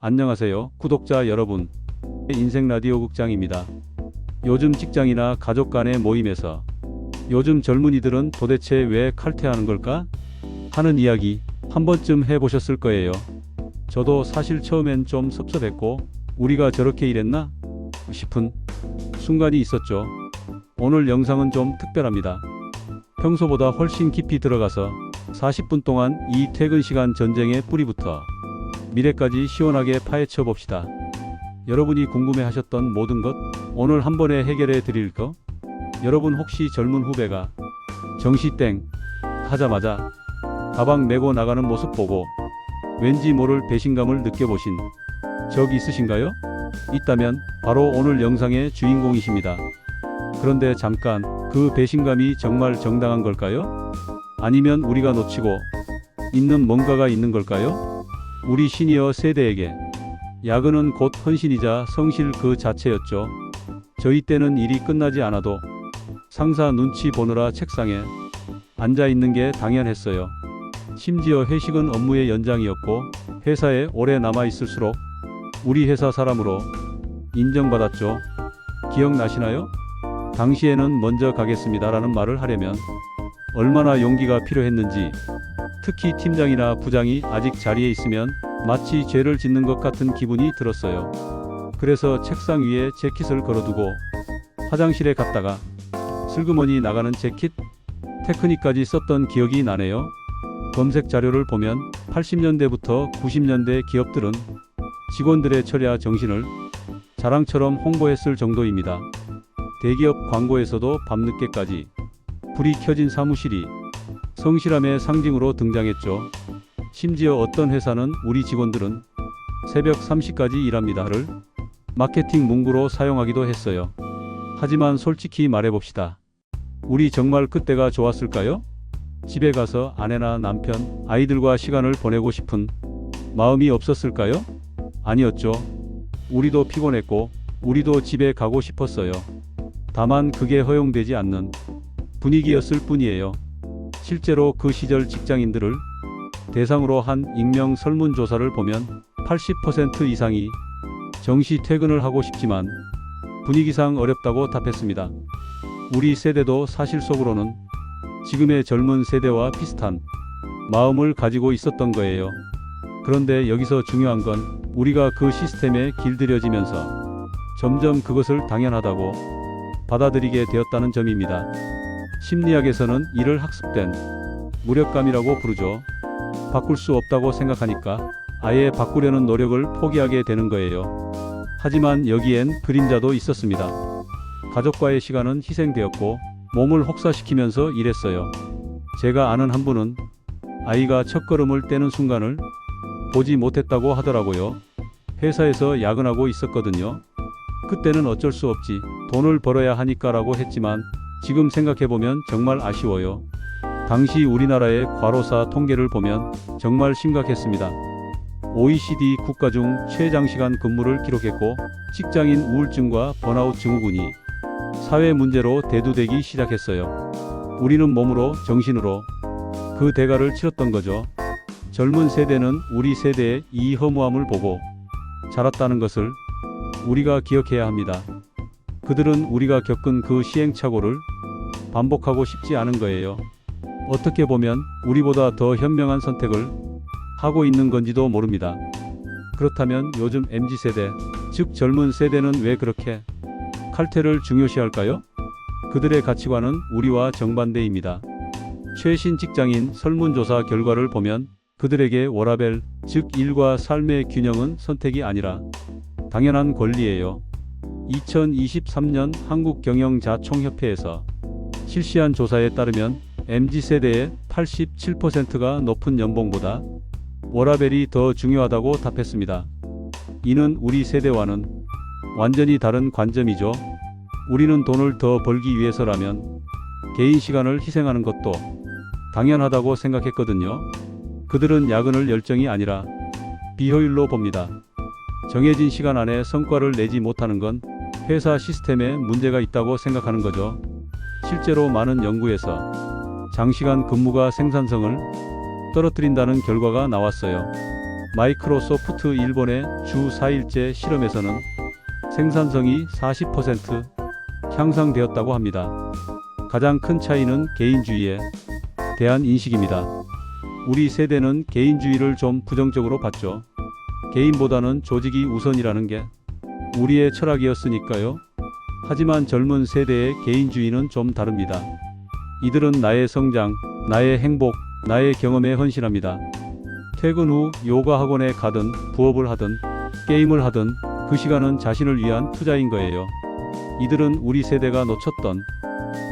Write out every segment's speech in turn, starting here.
안녕하세요, 구독자 여러분. 인생 라디오 극장입니다. 요즘 직장이나 가족 간의 모임에서 요즘 젊은이들은 도대체 왜 칼퇴하는 걸까? 하는 이야기 한 번쯤 해보셨을 거예요. 저도 사실 처음엔 좀 섭섭했고 우리가 저렇게 일했나? 싶은 순간이 있었죠. 오늘 영상은 좀 특별합니다. 평소보다 훨씬 깊이 들어가서 40분 동안 이 퇴근 시간 전쟁의 뿌리부터 미래까지 시원하게 파헤쳐 봅시다. 여러분이 궁금해 하셨던 모든 것 오늘 한 번에 해결해 드릴 거. 여러분 혹시 젊은 후배가 정시땡 하자마자 가방 메고 나가는 모습 보고 왠지 모를 배신감을 느껴보신 적 있으신가요? 있다면 바로 오늘 영상의 주인공이십니다. 그런데 잠깐, 그 배신감이 정말 정당한 걸까요? 아니면 우리가 놓치고 있는 뭔가가 있는 걸까요? 우리 시니어 세대에게 야근은 곧 헌신이자 성실 그 자체였죠. 저희 때는 일이 끝나지 않아도 상사 눈치 보느라 책상에 앉아 있는 게 당연했어요. 심지어 회식은 업무의 연장이었고 회사에 오래 남아 있을수록 우리 회사 사람으로 인정받았죠. 기억나시나요? 당시에는 먼저 가겠습니다라는 말을 하려면 얼마나 용기가 필요했는지, 특히 팀장이나 부장이 아직 자리에 있으면 마치 죄를 짓는 것 같은 기분이 들었어요. 그래서 책상 위에 재킷을 걸어두고 화장실에 갔다가 슬그머니 나가는 재킷 테크닉까지 썼던 기억이 나네요. 검색 자료를 보면 80년대부터 90년대 기업들은 직원들의 철야 정신을 자랑처럼 홍보했을 정도입니다. 대기업 광고에서도 밤늦게까지 불이 켜진 사무실이 성실함의 상징으로 등장했죠. 심지어 어떤 회사는 우리 직원들은 새벽 3시까지 일합니다를 마케팅 문구로 사용하기도 했어요. 하지만 솔직히 말해봅시다. 우리 정말 그때가 좋았을까요? 집에 가서 아내나 남편, 아이들과 시간을 보내고 싶은 마음이 없었을까요? 아니었죠. 우리도 피곤했고 우리도 집에 가고 싶었어요. 다만 그게 허용되지 않는 분위기였을 뿐이에요. 실제로 그 시절 직장인들을 대상으로 한 익명 설문조사를 보면 80% 이상이 정시 퇴근을 하고 싶지만 분위기상 어렵다고 답했습니다. 우리 세대도 사실 속으로는 지금의 젊은 세대와 비슷한 마음을 가지고 있었던 거예요. 그런데 여기서 중요한 건 우리가 그 시스템에 길들여지면서 점점 그것을 당연하다고 받아들이게 되었다는 점입니다. 심리학에서는 이를 학습된 무력감이라고 부르죠. 바꿀 수 없다고 생각하니까 아예 바꾸려는 노력을 포기하게 되는 거예요. 하지만 여기엔 그림자도 있었습니다. 가족과의 시간은 희생되었고 몸을 혹사시키면서 일했어요. 제가 아는 한 분은 아이가 첫걸음을 떼는 순간을 보지 못했다고 하더라고요. 회사에서 야근하고 있었거든요. 그때는 어쩔 수 없지, 돈을 벌어야 하니까라고 했지만 지금 생각해보면 정말 아쉬워요. 당시 우리나라의 과로사 통계를 보면 정말 심각했습니다. OECD 국가 중 최장시간 근무를 기록했고 직장인 우울증과 번아웃 증후군이 사회 문제로 대두되기 시작했어요. 우리는 몸으로 정신으로 그 대가를 치렀던 거죠. 젊은 세대는 우리 세대의 이 허무함을 보고 자랐다는 것을 우리가 기억해야 합니다. 그들은 우리가 겪은 그 시행착오를 반복하고 싶지 않은 거예요. 어떻게 보면 우리보다 더 현명한 선택을 하고 있는 건지도 모릅니다. 그렇다면 요즘 MZ세대, 즉 젊은 세대는 왜 그렇게 칼퇴를 중요시할까요? 그들의 가치관은 우리와 정반대입니다. 최신 직장인 설문조사 결과를 보면 그들에게 워라밸, 즉 일과 삶의 균형은 선택이 아니라 당연한 권리예요. 2023년 한국경영자총협회에서 실시한 조사에 따르면 MZ세대의 87%가 높은 연봉보다 워라밸이 더 중요하다고 답했습니다. 이는 우리 세대와는 완전히 다른 관점이죠. 우리는 돈을 더 벌기 위해서라면 개인 시간을 희생하는 것도 당연하다고 생각했거든요. 그들은 야근을 열정이 아니라 비효율로 봅니다. 정해진 시간 안에 성과를 내지 못하는 건 회사 시스템에 문제가 있다고 생각하는 거죠. 실제로 많은 연구에서 장시간 근무가 생산성을 떨어뜨린다는 결과가 나왔어요. 마이크로소프트 일본의 주 4일제 실험에서는 생산성이 40% 향상되었다고 합니다. 가장 큰 차이는 개인주의에 대한 인식입니다. 우리 세대는 개인주의를 좀 부정적으로 봤죠. 개인보다는 조직이 우선이라는 게 우리의 철학이었으니까요. 하지만 젊은 세대의 개인주의는 좀 다릅니다. 이들은 나의 성장, 나의 행복, 나의 경험에 헌신합니다. 퇴근 후 요가 학원에 가든 부업을 하든 게임을 하든 그 시간은 자신을 위한 투자인 거예요. 이들은 우리 세대가 놓쳤던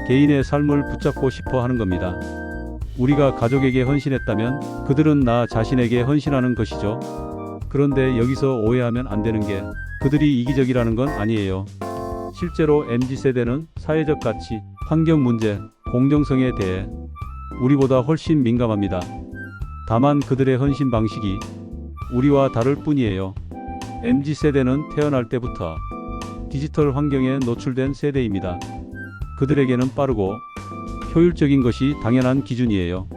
개인의 삶을 붙잡고 싶어 하는 겁니다. 우리가 가족에게 헌신했다면 그들은 나 자신에게 헌신하는 것이죠. 그런데 여기서 오해하면 안 되는 게 그들이 이기적이라는 건 아니에요. 실제로 MZ세대는 사회적 가치, 환경 문제, 공정성에 대해 우리보다 훨씬 민감합니다. 다만 그들의 헌신 방식이 우리와 다를 뿐이에요. MZ세대는 태어날 때부터 디지털 환경에 노출된 세대입니다. 그들에게는 빠르고 효율적인 것이 당연한 기준이에요.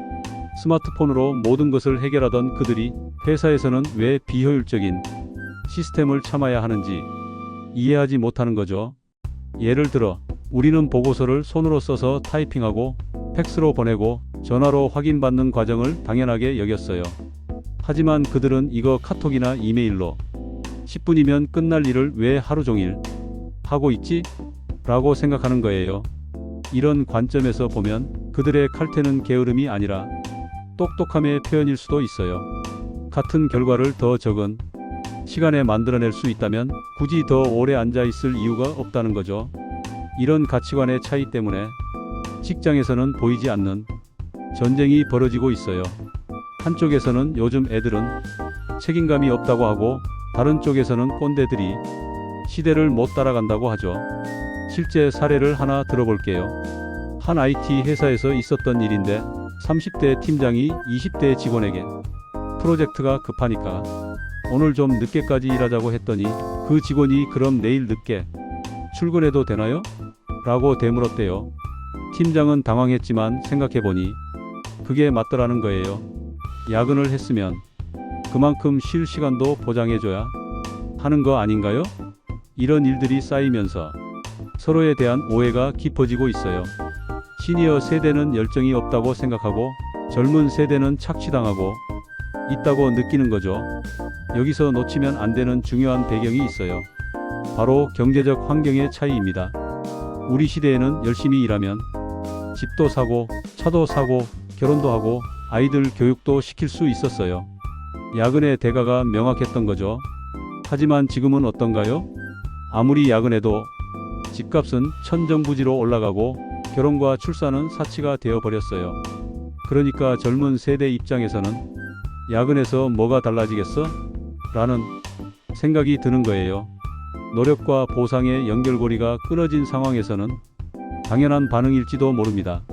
스마트폰으로 모든 것을 해결하던 그들이 회사에서는 왜 비효율적인 시스템을 참아야 하는지 이해하지 못하는 거죠. 예를 들어 우리는 보고서를 손으로 써서 타이핑하고 팩스로 보내고 전화로 확인받는 과정을 당연하게 여겼어요. 하지만 그들은 이거 카톡이나 이메일로 10분이면 끝날 일을 왜 하루 종일 하고 있지? 라고 생각하는 거예요. 이런 관점에서 보면 그들의 칼퇴는 게으름이 아니라 똑똑함의 표현일 수도 있어요. 같은 결과를 더 적은 시간에 만들어낼 수 있다면 굳이 더 오래 앉아 있을 이유가 없다는 거죠. 이런 가치관의 차이 때문에 직장에서는 보이지 않는 전쟁이 벌어지고 있어요. 한쪽에서는 요즘 애들은 책임감이 없다고 하고 다른 쪽에서는 꼰대들이 시대를 못 따라간다고 하죠. 실제 사례를 하나 들어볼게요. 한 IT 회사에서 있었던 일인데 30대 팀장이 20대 직원에게 프로젝트가 급하니까 오늘 좀 늦게까지 일하자고 했더니 그 직원이 그럼 내일 늦게 출근해도 되나요? 라고 되물었대요. 팀장은 당황했지만 생각해보니 그게 맞더라는 거예요. 야근을 했으면 그만큼 쉴 시간도 보장해줘야 하는 거 아닌가요? 이런 일들이 쌓이면서 서로에 대한 오해가 깊어지고 있어요. 시니어 세대는 열정이 없다고 생각하고 젊은 세대는 착취당하고 있다고 느끼는 거죠. 여기서 놓치면 안 되는 중요한 배경이 있어요. 바로 경제적 환경의 차이입니다. 우리 시대에는 열심히 일하면 집도 사고 차도 사고 결혼도 하고 아이들 교육도 시킬 수 있었어요. 야근의 대가가 명확했던 거죠. 하지만 지금은 어떤가요? 아무리 야근해도 집값은 천정부지로 올라가고 결혼과 출산은 사치가 되어버렸어요. 그러니까 젊은 세대 입장에서는 야근해서 뭐가 달라지겠어? 라는 생각이 드는 거예요. 노력과 보상의 연결고리가 끊어진 상황에서는 당연한 반응일지도 모릅니다.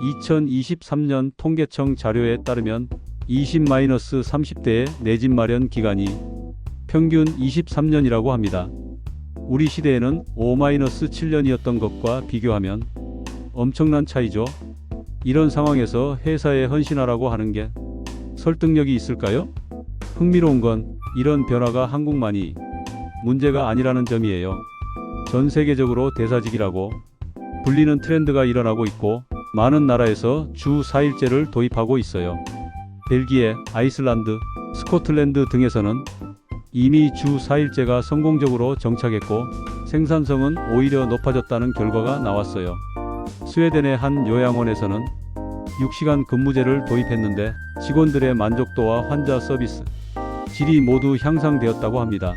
2023년 통계청 자료에 따르면 20-30대의 내 집 마련 기간이 평균 23년이라고 합니다. 우리 시대에는 5-7년이었던 것과 비교하면 엄청난 차이죠. 이런 상황에서 회사에 헌신하라고 하는 게 설득력이 있을까요? 흥미로운 건 이런 변화가 한국만이 문제가 아니라는 점이에요. 전 세계적으로 대사직이라고 불리는 트렌드가 일어나고 있고 많은 나라에서 주 4일제를 도입하고 있어요. 벨기에, 아이슬란드, 스코틀랜드 등에서는 이미 주 4일제가 성공적으로 정착했고 생산성은 오히려 높아졌다는 결과가 나왔어요. 스웨덴의 한 요양원에서는 6시간 근무제를 도입했는데 직원들의 만족도와 환자 서비스 질이 모두 향상되었다고 합니다.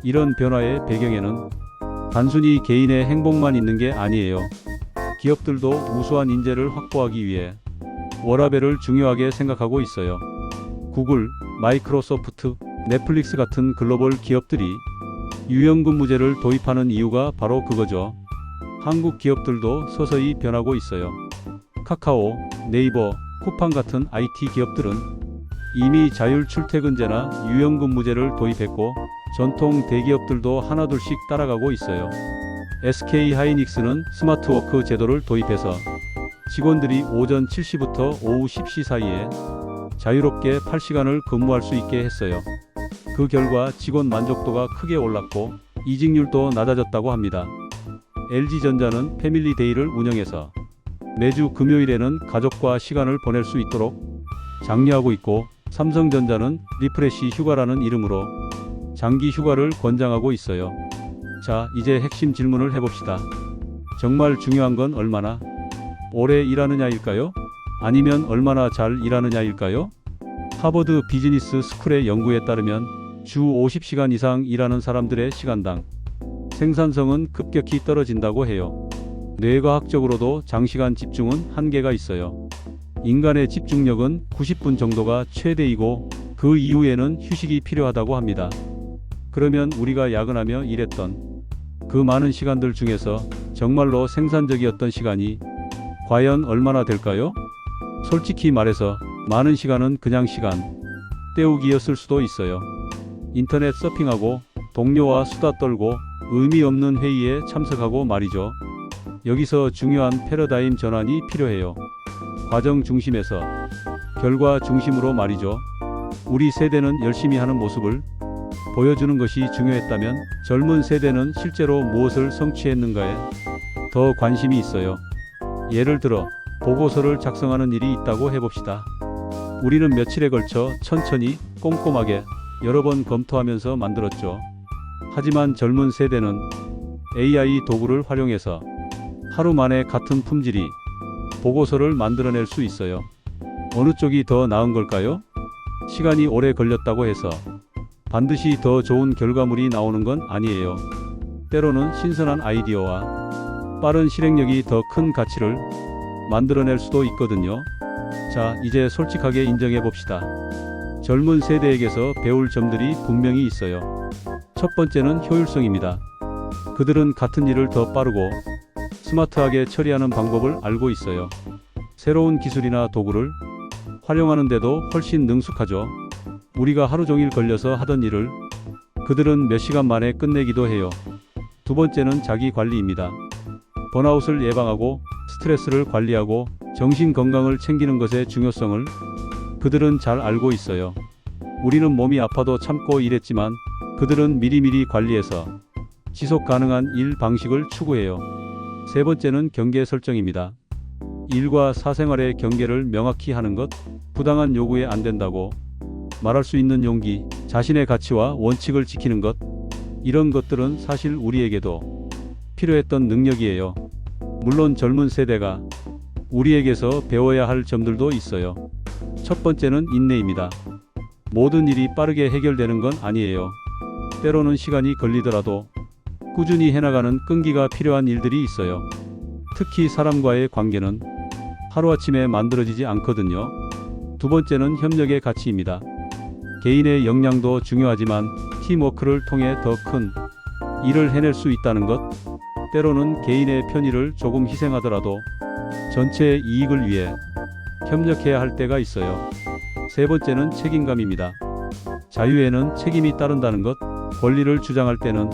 이런 변화의 배경에는 단순히 개인의 행복만 있는 게 아니에요. 기업들도 우수한 인재를 확보하기 위해 워라밸을 중요하게 생각하고 있어요. 구글, 마이크로소프트, 넷플릭스 같은 글로벌 기업들이 유연근무제를 도입하는 이유가 바로 그거죠. 한국 기업들도 서서히 변하고 있어요. 카카오, 네이버, 쿠팡 같은 IT 기업들은 이미 자율 출퇴근제나 유연근무제를 도입했고 전통 대기업들도 하나둘씩 따라가고 있어요. SK하이닉스는 스마트워크 제도를 도입해서 직원들이 오전 7시부터 오후 10시 사이에 자유롭게 8시간을 근무할 수 있게 했어요. 그 결과 직원 만족도가 크게 올랐고 이직률도 낮아졌다고 합니다. LG전자는 패밀리데이를 운영해서 매주 금요일에는 가족과 시간을 보낼 수 있도록 장려하고 있고, 삼성전자는 리프레시 휴가라는 이름으로 장기 휴가를 권장하고 있어요. 자, 이제 핵심 질문을 해봅시다. 정말 중요한 건 얼마나 오래 일하느냐일까요? 아니면 얼마나 잘 일하느냐일까요? 하버드 비즈니스 스쿨의 연구에 따르면 주 50시간 이상 일하는 사람들의 시간당 생산성은 급격히 떨어진다고 해요. 뇌과학적으로도 장시간 집중은 한계가 있어요. 인간의 집중력은 90분 정도가 최대이고 그 이후에는 휴식이 필요하다고 합니다. 그러면 우리가 야근하며 일했던 그 많은 시간들 중에서 정말로 생산적이었던 시간이 과연 얼마나 될까요? 솔직히 말해서 많은 시간은 그냥 시간 때우기였을 수도 있어요. 인터넷 서핑하고 동료와 수다 떨고 의미 없는 회의에 참석하고 말이죠. 여기서 중요한 패러다임 전환이 필요해요. 과정 중심에서 결과 중심으로 말이죠. 우리 세대는 열심히 하는 모습을 보여주는 것이 중요했다면 젊은 세대는 실제로 무엇을 성취했는가에 더 관심이 있어요. 예를 들어 보고서를 작성하는 일이 있다고 해봅시다. 우리는 며칠에 걸쳐 천천히 꼼꼼하게 여러 번 검토하면서 만들었죠. 하지만 젊은 세대는 AI 도구를 활용해서 하루 만에 같은 품질이 보고서를 만들어낼 수 있어요. 어느 쪽이 더 나은 걸까요? 시간이 오래 걸렸다고 해서 반드시 더 좋은 결과물이 나오는 건 아니에요. 때로는 신선한 아이디어와 빠른 실행력이 더 큰 가치를 만들어낼 수도 있거든요. 자, 이제 솔직하게 인정해 봅시다. 젊은 세대에게서 배울 점들이 분명히 있어요. 첫 번째는 효율성입니다. 그들은 같은 일을 더 빠르고 스마트하게 처리하는 방법을 알고 있어요. 새로운 기술이나 도구를 활용하는데도 훨씬 능숙하죠. 우리가 하루 종일 걸려서 하던 일을 그들은 몇 시간 만에 끝내기도 해요. 두 번째는 자기 관리입니다. 번아웃을 예방하고 스트레스를 관리하고 정신 건강을 챙기는 것의 중요성을 그들은 잘 알고 있어요. 우리는 몸이 아파도 참고 일했지만 그들은 미리미리 관리해서 지속 가능한 일 방식을 추구해요. 세 번째는 경계 설정입니다. 일과 사생활의 경계를 명확히 하는 것, 부당한 요구에 안 된다고 말할 수 있는 용기, 자신의 가치와 원칙을 지키는 것, 이런 것들은 사실 우리에게도 필요했던 능력이에요. 물론 젊은 세대가 우리에게서 배워야 할 점들도 있어요. 첫 번째는 인내입니다. 모든 일이 빠르게 해결되는 건 아니에요. 때로는 시간이 걸리더라도 꾸준히 해나가는 끈기가 필요한 일들이 있어요. 특히 사람과의 관계는 하루아침에 만들어지지 않거든요. 두 번째는 협력의 가치입니다. 개인의 역량도 중요하지만 팀워크를 통해 더 큰 일을 해낼 수 있다는 것, 때로는 개인의 편의를 조금 희생하더라도 전체의 이익을 위해 협력해야 할 때가 있어요. 세 번째는 책임감입니다. 자유에는 책임이 따른다는 것, 권리를 주장할 때는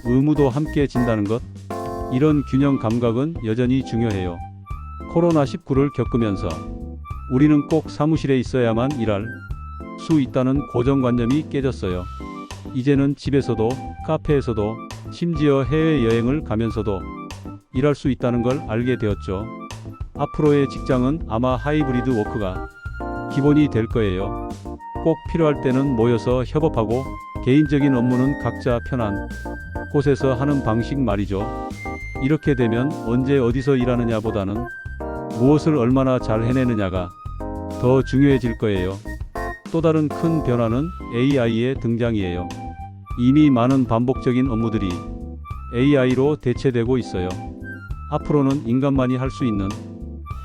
의무도 함께 진다는 것, 이런 균형 감각은 여전히 중요해요. 코로나19를 겪으면서 우리는 꼭 사무실에 있어야만 일할 수 있다는 고정관념이 깨졌어요. 이제는 집에서도, 카페에서도, 심지어 해외여행을 가면서도 일할 수 있다는 걸 알게 되었죠. 앞으로의 직장은 아마 하이브리드 워크가 기본이 될 거예요. 꼭 필요할 때는 모여서 협업하고 개인적인 업무는 각자 편한 곳에서 하는 방식 말이죠. 이렇게 되면 언제 어디서 일하느냐보다는 무엇을 얼마나 잘 해내느냐가 더 중요해질 거예요. 또 다른 큰 변화는 AI의 등장이에요. 이미 많은 반복적인 업무들이 AI로 대체되고 있어요. 앞으로는 인간만이 할 수 있는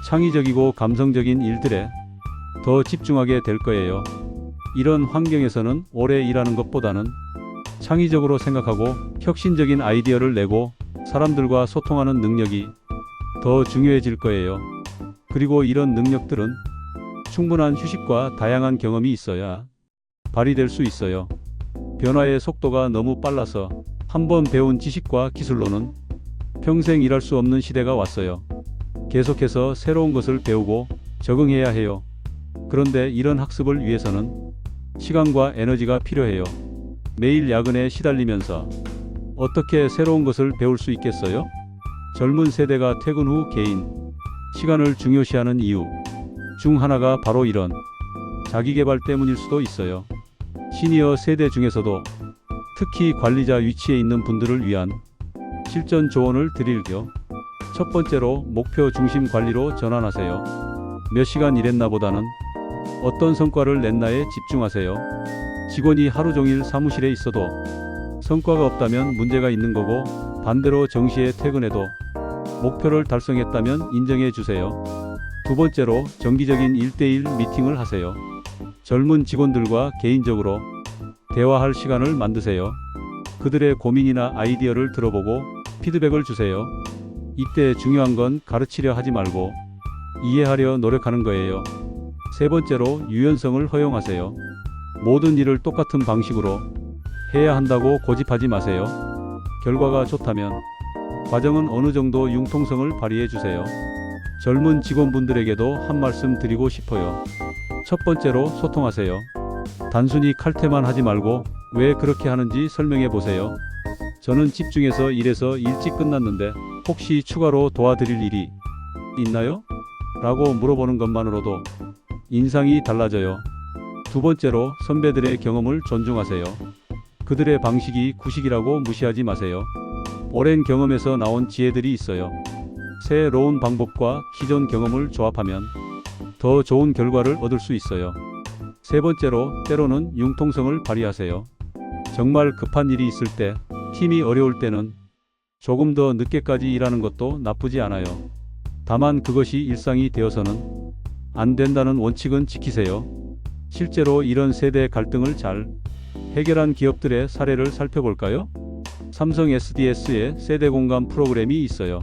창의적이고 감성적인 일들에 더 집중하게 될 거예요. 이런 환경에서는 오래 일하는 것보다는 창의적으로 생각하고 혁신적인 아이디어를 내고 사람들과 소통하는 능력이 더 중요해질 거예요. 그리고 이런 능력들은 충분한 휴식과 다양한 경험이 있어야 발휘될 수 있어요. 변화의 속도가 너무 빨라서 한번 배운 지식과 기술로는 평생 일할 수 없는 시대가 왔어요. 계속해서 새로운 것을 배우고 적응해야 해요. 그런데 이런 학습을 위해서는 시간과 에너지가 필요해요. 매일 야근에 시달리면서 어떻게 새로운 것을 배울 수 있겠어요? 젊은 세대가 퇴근 후 개인 시간을 중요시하는 이유 중 하나가 바로 이런 자기계발 때문일 수도 있어요. 시니어 세대 중에서도 특히 관리자 위치에 있는 분들을 위한 실전 조언을 드릴게요. 첫 번째로 목표 중심 관리로 전환하세요. 몇 시간 일했나 보다는 어떤 성과를 냈나에 집중하세요. 직원이 하루 종일 사무실에 있어도 성과가 없다면 문제가 있는 거고, 반대로 정시에 퇴근해도 목표를 달성했다면 인정해 주세요. 두 번째로 정기적인 1대1 미팅을 하세요. 젊은 직원들과 개인적으로 대화할 시간을 만드세요. 그들의 고민이나 아이디어를 들어보고 피드백을 주세요. 이때 중요한 건 가르치려 하지 말고 이해하려 노력하는 거예요. 세 번째로 유연성을 허용하세요. 모든 일을 똑같은 방식으로 해야 한다고 고집하지 마세요. 결과가 좋다면 과정은 어느 정도 융통성을 발휘해 주세요. 젊은 직원분들에게도 한 말씀 드리고 싶어요. 첫 번째로 소통하세요. 단순히 칼퇴만 하지 말고 왜 그렇게 하는지 설명해 보세요. 저는 집중해서 일해서 일찍 끝났는데 혹시 추가로 도와드릴 일이 있나요? 라고 물어보는 것만으로도 인상이 달라져요. 두 번째로 선배들의 경험을 존중하세요. 그들의 방식이 구식이라고 무시하지 마세요. 오랜 경험에서 나온 지혜들이 있어요. 새로운 방법과 기존 경험을 조합하면 더 좋은 결과를 얻을 수 있어요. 세 번째로 때로는 융통성을 발휘하세요. 정말 급한 일이 있을 때, 팀이 어려울 때는 조금 더 늦게까지 일하는 것도 나쁘지 않아요. 다만 그것이 일상이 되어서는 안 된다는 원칙은 지키세요. 실제로 이런 세대 갈등을 잘 해결한 기업들의 사례를 살펴볼까요? 삼성 SDS의 세대 공감 프로그램이 있어요.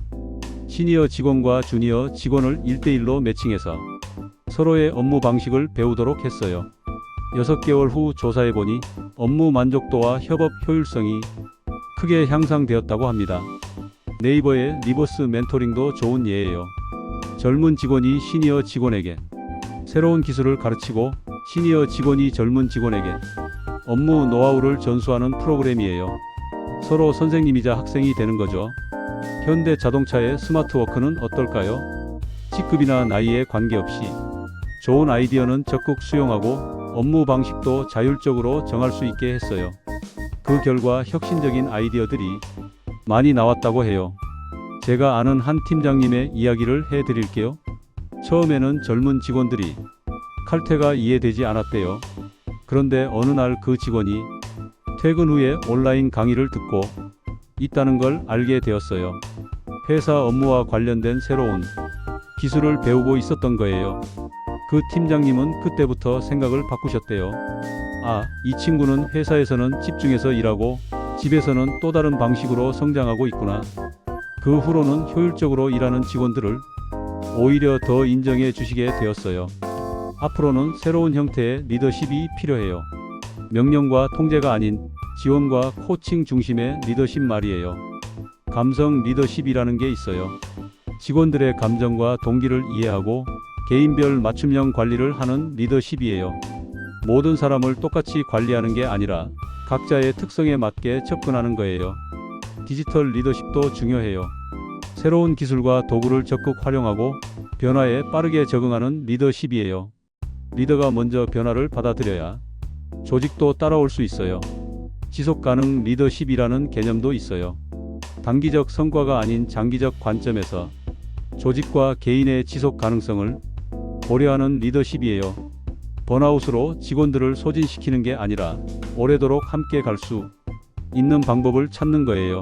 시니어 직원과 주니어 직원을 1대1로 매칭해서 서로의 업무 방식을 배우도록 했어요. 6개월 후 조사해보니 업무 만족도와 협업 효율성이 크게 향상되었다고 합니다. 네이버의 리버스 멘토링도 좋은 예예요. 젊은 직원이 시니어 직원에게 새로운 기술을 가르치고 시니어 직원이 젊은 직원에게 업무 노하우를 전수하는 프로그램이에요. 서로 선생님이자 학생이 되는 거죠. 현대 자동차의 스마트워크는 어떨까요? 직급이나 나이에 관계없이 좋은 아이디어는 적극 수용하고 업무 방식도 자율적으로 정할 수 있게 했어요. 그 결과 혁신적인 아이디어들이 많이 나왔다고 해요. 제가 아는 한 팀장님의 이야기를 해드릴게요. 처음에는 젊은 직원들이 칼퇴가 이해되지 않았대요. 그런데 어느 날 그 직원이 퇴근 후에 온라인 강의를 듣고 있다는 걸 알게 되었어요. 회사 업무와 관련된 새로운 기술을 배우고 있었던 거예요. 그 팀장님은 그때부터 생각을 바꾸셨대요. 아, 이 친구는 회사에서는 집중해서 일하고 집에서는 또 다른 방식으로 성장하고 있구나. 그 후로는 효율적으로 일하는 직원들을 오히려 더 인정해 주시게 되었어요. 앞으로는 새로운 형태의 리더십이 필요해요. 명령과 통제가 아닌 지원과 코칭 중심의 리더십 말이에요. 감성 리더십이라는 게 있어요. 직원들의 감정과 동기를 이해하고 개인별 맞춤형 관리를 하는 리더십이에요. 모든 사람을 똑같이 관리하는 게 아니라 각자의 특성에 맞게 접근하는 거예요. 디지털 리더십도 중요해요. 새로운 기술과 도구를 적극 활용하고 변화에 빠르게 적응하는 리더십이에요. 리더가 먼저 변화를 받아들여야 조직도 따라올 수 있어요. 지속가능 리더십이라는 개념도 있어요. 단기적 성과가 아닌 장기적 관점에서 조직과 개인의 지속 가능성을 고려하는 리더십이에요. 번아웃으로 직원들을 소진시키는 게 아니라 오래도록 함께 갈 수 있는 방법을 찾는 거예요.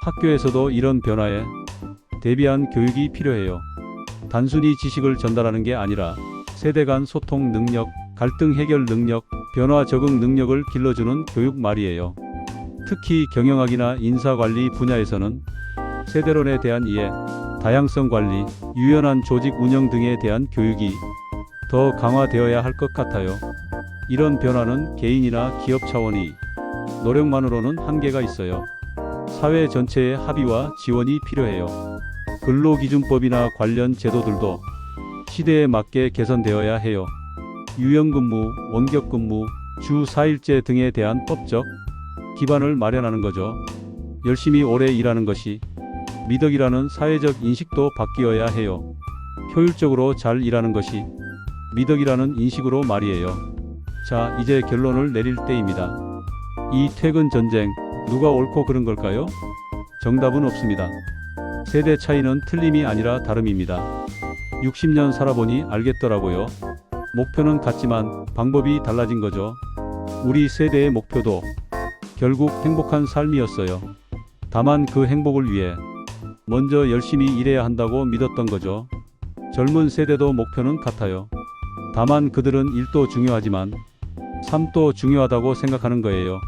학교에서도 이런 변화에 대비한 교육이 필요해요. 단순히 지식을 전달하는 게 아니라 세대 간 소통 능력, 갈등 해결 능력, 변화 적응 능력을 길러주는 교육 말이에요. 특히 경영학이나 인사관리 분야에서는 세대론에 대한 이해, 다양성 관리, 유연한 조직 운영 등에 대한 교육이 더 강화되어야 할 것 같아요. 이런 변화는 개인이나 기업 차원의 노력만으로는 한계가 있어요. 사회 전체의 합의와 지원이 필요해요. 근로기준법이나 관련 제도들도 시대에 맞게 개선되어야 해요. 유연근무, 원격근무, 주 4일제 등에 대한 법적 기반을 마련하는 거죠. 열심히 오래 일하는 것이 미덕이라는 사회적 인식도 바뀌어야 해요. 효율적으로 잘 일하는 것이 미덕이라는 인식으로 말이에요. 자, 이제 결론을 내릴 때입니다. 이 퇴근 전쟁, 누가 옳고 그른 걸까요? 정답은 없습니다. 세대 차이는 틀림이 아니라 다름입니다. 60년 살아보니 알겠더라고요. 목표는 같지만 방법이 달라진 거죠. 우리 세대의 목표도 결국 행복한 삶이었어요. 다만 그 행복을 위해 먼저 열심히 일해야 한다고 믿었던 거죠. 젊은 세대도 목표는 같아요. 다만 그들은 일도 중요하지만 삶도 중요하다고 생각하는 거예요.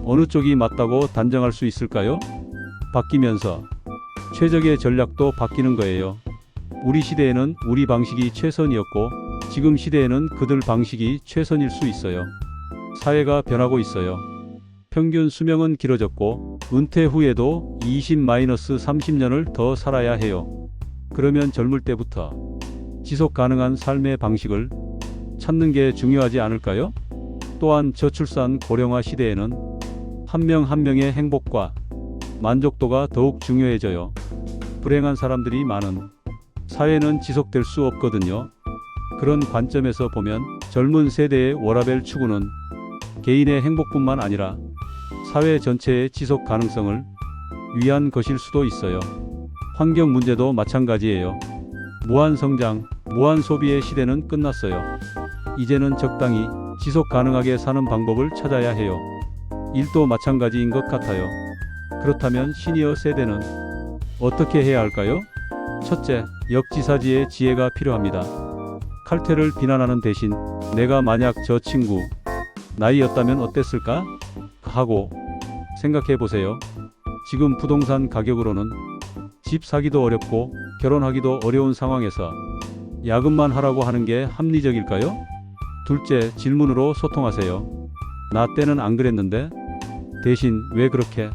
어느 쪽이 맞다고 단정할 수 있을까요? 바뀌면서 최적의 전략도 바뀌는 거예요. 우리 시대에는 우리 방식이 최선이었고 지금 시대에는 그들 방식이 최선일 수 있어요. 사회가 변하고 있어요. 평균 수명은 길어졌고 은퇴 후에도 20-30년을 더 살아야 해요. 그러면 젊을 때부터 지속 가능한 삶의 방식을 찾는 게 중요하지 않을까요? 또한 저출산 고령화 시대에는 한 명 한 명의 행복과 만족도가 더욱 중요해져요. 불행한 사람들이 많은 사회는 지속될 수 없거든요. 그런 관점에서 보면 젊은 세대의 워라밸 추구는 개인의 행복뿐만 아니라 사회 전체의 지속 가능성을 위한 것일 수도 있어요. 환경 문제도 마찬가지예요. 무한 성장, 무한 소비의 시대는 끝났어요. 이제는 적당히 지속 가능하게 사는 방법을 찾아야 해요. 일도 마찬가지인 것 같아요. 그렇다면 시니어 세대는 어떻게 해야 할까요? 첫째, 역지사지의 지혜가 필요합니다. 칼퇴를 비난하는 대신 내가 만약 저 친구 나이였다면 어땠을까? 하고 생각해 보세요. 지금 부동산 가격으로는 집 사기도 어렵고 결혼하기도 어려운 상황에서 야근만 하라고 하는 게 합리적일까요? 둘째, 질문으로 소통하세요. 나 때는 안 그랬는데 대신 왜 그렇게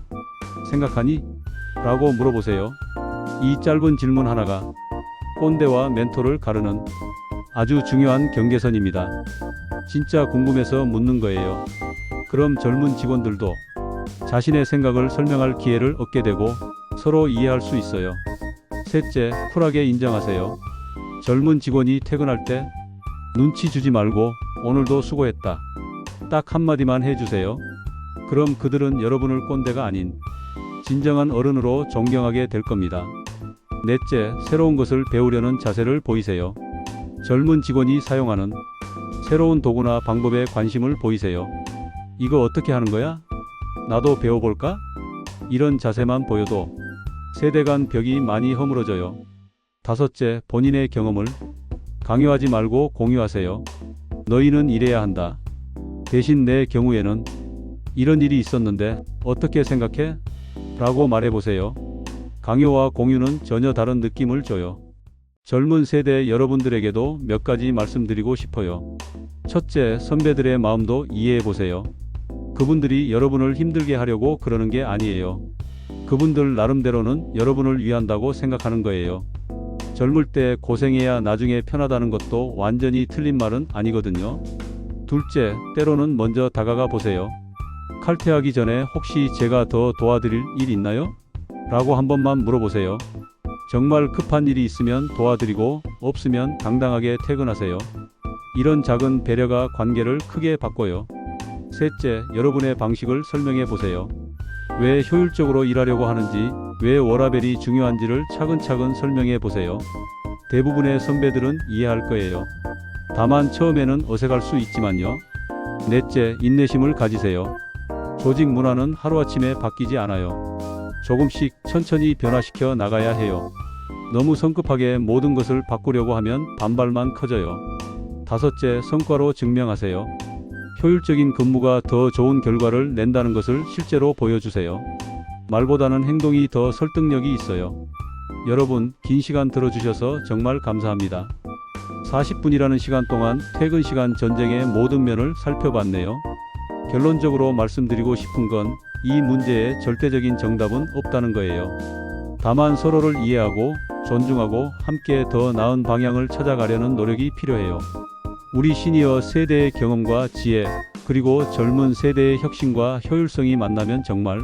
생각하니? 라고 물어보세요. 이 짧은 질문 하나가 꼰대와 멘토를 가르는 아주 중요한 경계선입니다. 진짜 궁금해서 묻는 거예요. 그럼 젊은 직원들도 자신의 생각을 설명할 기회를 얻게 되고 서로 이해할 수 있어요. 셋째, 쿨하게 인정하세요. 젊은 직원이 퇴근할 때 눈치 주지 말고 오늘도 수고했다. 딱 한마디만 해주세요. 그럼 그들은 여러분을 꼰대가 아닌 진정한 어른으로 존경하게 될 겁니다. 넷째, 새로운 것을 배우려는 자세를 보이세요. 젊은 직원이 사용하는 새로운 도구나 방법에 관심을 보이세요. 이거 어떻게 하는 거야? 나도 배워볼까? 이런 자세만 보여도 세대 간 벽이 많이 허물어져요. 다섯째, 본인의 경험을 강요하지 말고 공유하세요. 너희는 이래야 한다. 대신 내 경우에는 이런 일이 있었는데 어떻게 생각해? 라고 말해보세요. 강요와 공유는 전혀 다른 느낌을 줘요. 젊은 세대 여러분들에게도 몇 가지 말씀드리고 싶어요. 첫째, 선배들의 마음도 이해해보세요. 그분들이 여러분을 힘들게 하려고 그러는 게 아니에요. 그분들 나름대로는 여러분을 위한다고 생각하는 거예요. 젊을 때 고생해야 나중에 편하다는 것도 완전히 틀린 말은 아니거든요. 둘째, 때로는 먼저 다가가 보세요. 칼퇴하기 전에 혹시 제가 더 도와드릴 일 있나요? 라고 한 번만 물어보세요. 정말 급한 일이 있으면 도와드리고 없으면 당당하게 퇴근하세요. 이런 작은 배려가 관계를 크게 바꿔요. 셋째, 여러분의 방식을 설명해 보세요. 왜 효율적으로 일하려고 하는지, 왜 워라밸이 중요한지를 차근차근 설명해 보세요. 대부분의 선배들은 이해할 거예요. 다만 처음에는 어색할 수 있지만요. 넷째, 인내심을 가지세요. 조직 문화는 하루아침에 바뀌지 않아요. 조금씩 천천히 변화시켜 나가야 해요. 너무 성급하게 모든 것을 바꾸려고 하면 반발만 커져요. 다섯째, 성과로 증명하세요. 효율적인 근무가 더 좋은 결과를 낸다는 것을 실제로 보여주세요. 말보다는 행동이 더 설득력이 있어요. 여러분, 긴 시간 들어주셔서 정말 감사합니다. 40분이라는 시간 동안 퇴근 시간 전쟁의 모든 면을 살펴봤네요. 결론적으로 말씀드리고 싶은 건 이 문제에 절대적인 정답은 없다는 거예요. 다만 서로를 이해하고 존중하고 함께 더 나은 방향을 찾아가려는 노력이 필요해요. 우리 시니어 세대의 경험과 지혜, 그리고 젊은 세대의 혁신과 효율성이 만나면 정말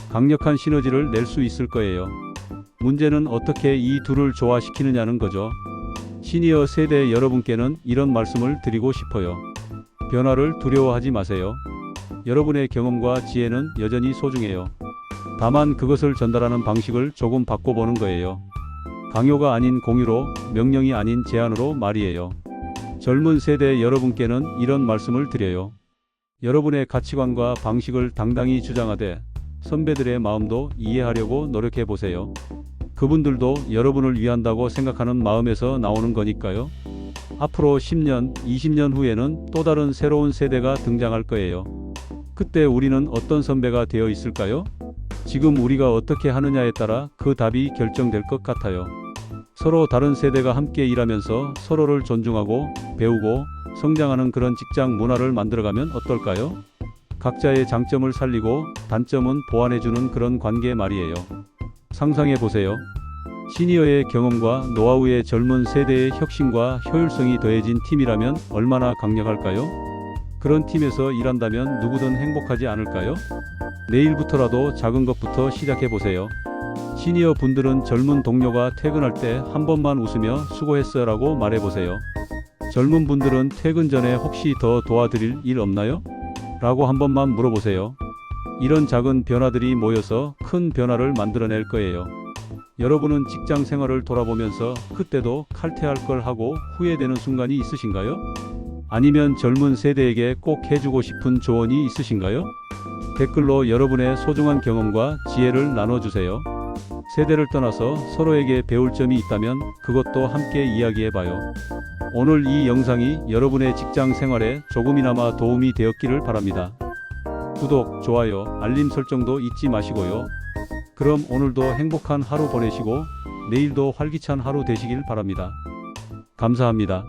강력한 시너지를 낼 수 있을 거예요. 문제는 어떻게 이 둘을 조화시키느냐는 거죠. 시니어 세대 여러분께는 이런 말씀을 드리고 싶어요. 변화를 두려워하지 마세요. 여러분의 경험과 지혜는 여전히 소중해요. 다만 그것을 전달하는 방식을 조금 바꿔보는 거예요. 강요가 아닌 공유로, 명령이 아닌 제안으로 말이에요. 젊은 세대 여러분께는 이런 말씀을 드려요. 여러분의 가치관과 방식을 당당히 주장하되 선배들의 마음도 이해하려고 노력해 보세요. 그분들도 여러분을 위한다고 생각하는 마음에서 나오는 거니까요. 앞으로 10년, 20년 후에는 또 다른 새로운 세대가 등장할 거예요. 그때 우리는 어떤 선배가 되어 있을까요? 지금 우리가 어떻게 하느냐에 따라 그 답이 결정될 것 같아요. 서로 다른 세대가 함께 일하면서 서로를 존중하고 배우고 성장하는 그런 직장 문화를 만들어가면 어떨까요? 각자의 장점을 살리고 단점은 보완해주는 그런 관계 말이에요. 상상해 보세요. 시니어의 경험과 노하우의 젊은 세대의 혁신과 효율성이 더해진 팀이라면 얼마나 강력할까요? 그런 팀에서 일한다면 누구든 행복하지 않을까요? 내일부터라도 작은 것부터 시작해 보세요. 시니어 분들은 젊은 동료가 퇴근할 때 한 번만 웃으며 수고했어 라고 말해 보세요. 젊은 분들은 퇴근 전에 혹시 더 도와드릴 일 없나요? 라고 한 번만 물어보세요. 이런 작은 변화들이 모여서 큰 변화를 만들어낼 거예요. 여러분은 직장 생활을 돌아보면서 그때도 칼퇴할 걸 하고 후회되는 순간이 있으신가요? 아니면 젊은 세대에게 꼭 해주고 싶은 조언이 있으신가요? 댓글로 여러분의 소중한 경험과 지혜를 나눠주세요. 세대를 떠나서 서로에게 배울 점이 있다면 그것도 함께 이야기해봐요. 오늘 이 영상이 여러분의 직장 생활에 조금이나마 도움이 되었기를 바랍니다. 구독, 좋아요, 알림 설정도 잊지 마시고요. 그럼 오늘도 행복한 하루 보내시고 내일도 활기찬 하루 되시길 바랍니다. 감사합니다.